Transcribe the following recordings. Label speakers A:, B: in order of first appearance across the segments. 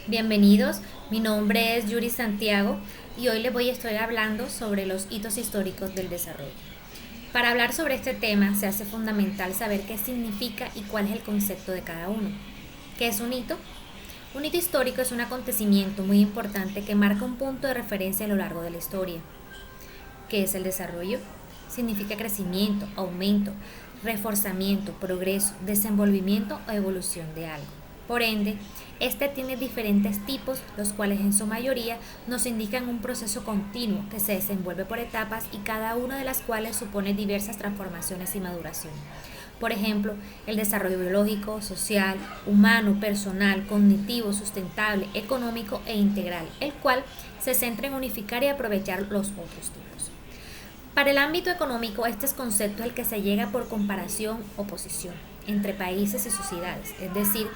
A: Bienvenidos, mi nombre es Yuri Santiago y hoy les voy a estar hablando sobre los hitos históricos del desarrollo. Para hablar sobre este tema se hace fundamental saber qué significa y cuál es el concepto de cada uno. ¿Qué es un hito? Un hito histórico es un acontecimiento muy importante que marca un punto de referencia a lo largo de la historia. ¿Qué es el desarrollo? Significa crecimiento, aumento, reforzamiento, progreso, desenvolvimiento o evolución de algo. Por ende, este tiene diferentes tipos, los cuales en su mayoría nos indican un proceso continuo que se desenvuelve por etapas y cada una de las cuales supone diversas transformaciones y maduración. Por ejemplo, el desarrollo biológico, social, humano, personal, cognitivo, sustentable, económico e integral, el cual se centra en unificar y aprovechar los otros tipos. Para el ámbito económico, este concepto es el que se llega por comparación o posición entre países y sociedades, es decir,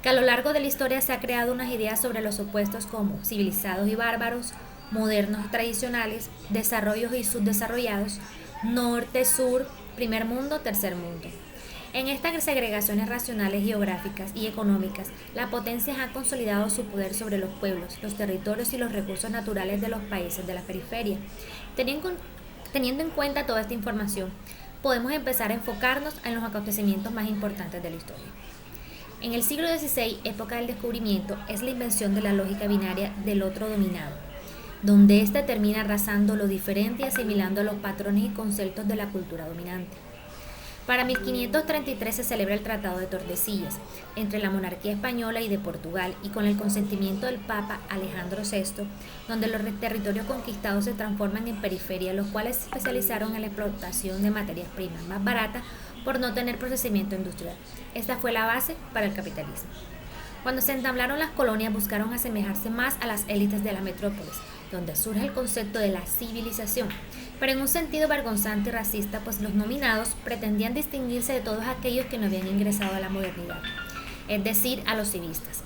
A: que a lo largo de la historia se ha creado unas ideas sobre los opuestos como civilizados y bárbaros, modernos y tradicionales, desarrollos y subdesarrollados, norte, sur, primer mundo, tercer mundo. En estas segregaciones racionales geográficas y económicas, las potencias han consolidado su poder sobre los pueblos, los territorios y los recursos naturales de los países de la periferia. Teniendo en cuenta toda esta información, podemos empezar a enfocarnos en los acontecimientos más importantes de la historia. En el siglo XVI, época del descubrimiento, es la invención de la lógica binaria del otro dominado, donde éste termina arrasando lo diferente y asimilando los patrones y conceptos de la cultura dominante. Para 1533 se celebra el Tratado de Tordesillas entre la monarquía española y de Portugal y con el consentimiento del Papa Alejandro VI, donde los territorios conquistados se transforman en periferia, los cuales se especializaron en la explotación de materias primas más baratas por no tener procesamiento industrial. Esta fue la base para el capitalismo. Cuando se entablaron las colonias buscaron asemejarse más a las élites de las metrópolis, donde surge el concepto de la civilización, pero en un sentido vergonzante y racista, pues los nominados pretendían distinguirse de todos aquellos que no habían ingresado a la modernidad, es decir, a los civistas.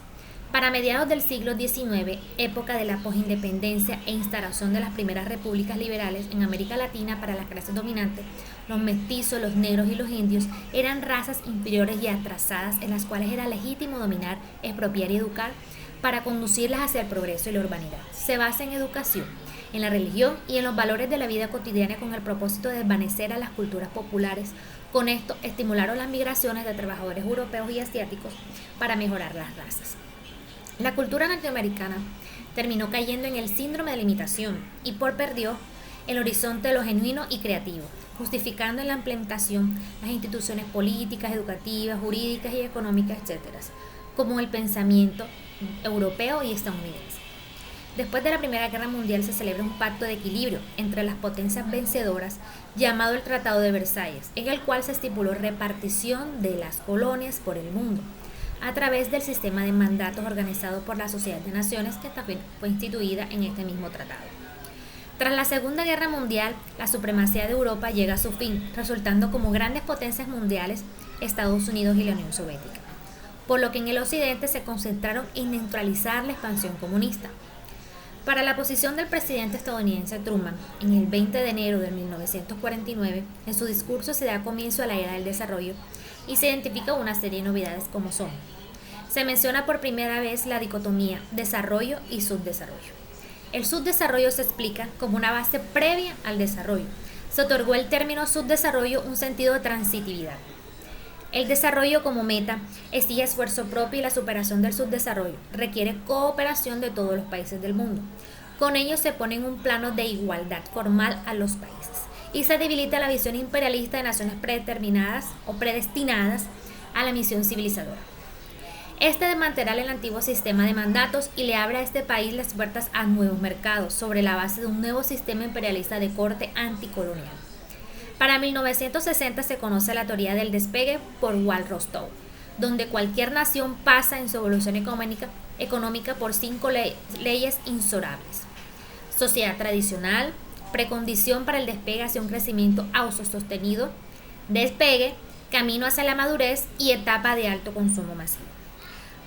A: Para mediados del siglo XIX, época de la posindependencia e instalación de las primeras repúblicas liberales en América Latina para las clases dominantes, los mestizos, los negros y los indios eran razas inferiores y atrasadas en las cuales era legítimo dominar, expropiar y educar para conducirlas hacia el progreso y la urbanidad. Se basa en educación, en la religión y en los valores de la vida cotidiana con el propósito de desvanecer a las culturas populares. Con esto estimularon las migraciones de trabajadores europeos y asiáticos para mejorar las razas. La cultura norteamericana terminó cayendo en el síndrome de limitación y perdió el horizonte de lo genuino y creativo, justificando en la implementación las instituciones políticas, educativas, jurídicas y económicas, etc., como el pensamiento europeo y estadounidense. Después de la Primera Guerra Mundial se celebra un pacto de equilibrio entre las potencias vencedoras llamado el Tratado de Versalles, en el cual se estipuló repartición de las colonias por el mundo a través del sistema de mandatos organizado por la Sociedad de Naciones, que también fue instituida en este mismo tratado. Tras la Segunda Guerra Mundial, la supremacía de Europa llega a su fin, resultando como grandes potencias mundiales Estados Unidos y la Unión Soviética, por lo que en el occidente se concentraron en neutralizar la expansión comunista. Para la posición del presidente estadounidense Truman, en el 20 de enero de 1949, en su discurso se da comienzo a la era del desarrollo y se identifica una serie de novedades como son: se menciona por primera vez la dicotomía desarrollo y subdesarrollo. El subdesarrollo se explica como una base previa al desarrollo. Se otorgó el término subdesarrollo un sentido de transitividad. El desarrollo como meta exige esfuerzo propio y la superación del subdesarrollo requiere cooperación de todos los países del mundo. Con ello se pone en un plano de igualdad formal a los países y se debilita la visión imperialista de naciones predeterminadas o predestinadas a la misión civilizadora. Este desmantela el antiguo sistema de mandatos y le abre a este país las puertas a nuevos mercados sobre la base de un nuevo sistema imperialista de corte anticolonial. Para 1960 se conoce la teoría del despegue por Wall-Rostow, donde cualquier nación pasa en su evolución económica por 5 leyes inexorables: sociedad tradicional, precondición para el despegue hacia un crecimiento autosostenido, despegue, camino hacia la madurez y etapa de alto consumo masivo.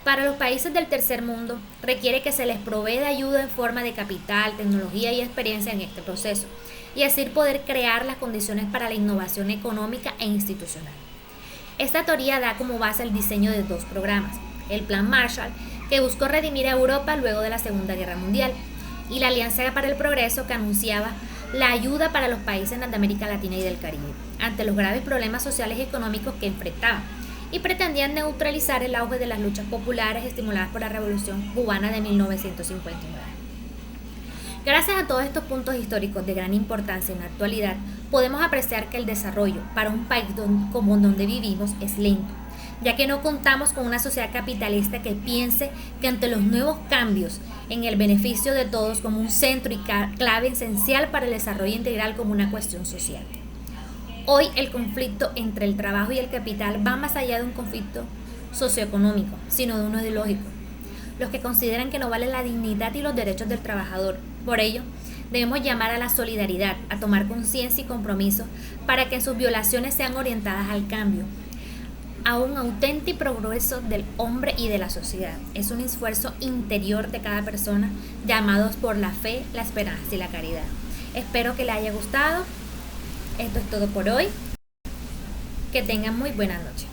A: Para los países del tercer mundo, requiere que se les provee de ayuda en forma de capital, tecnología y experiencia en este proceso, y así poder crear las condiciones para la innovación económica e institucional. Esta teoría da como base el diseño de 2 programas: el Plan Marshall, que buscó redimir a Europa luego de la Segunda Guerra Mundial, y la Alianza para el Progreso, que anunciaba la ayuda para los países de América Latina y del Caribe, ante los graves problemas sociales y económicos que enfrentaban, y pretendían neutralizar el auge de las luchas populares estimuladas por la Revolución Cubana de 1959. Gracias a todos estos puntos históricos de gran importancia en la actualidad, podemos apreciar que el desarrollo para un país como donde vivimos es lento, ya que no contamos con una sociedad capitalista que piense que ante los nuevos cambios en el beneficio de todos como un centro y clave esencial para el desarrollo integral como una cuestión social. Hoy el conflicto entre el trabajo y el capital va más allá de un conflicto socioeconómico, sino de uno ideológico. Los que consideran que no vale la dignidad y los derechos del trabajador. Por ello, debemos llamar a la solidaridad, a tomar conciencia y compromiso para que sus violaciones sean orientadas al cambio, a un auténtico progreso del hombre y de la sociedad. Es un esfuerzo interior de cada persona, llamados por la fe, la esperanza y la caridad. Espero que les haya gustado. Esto es todo por hoy. Que tengan muy buena noche.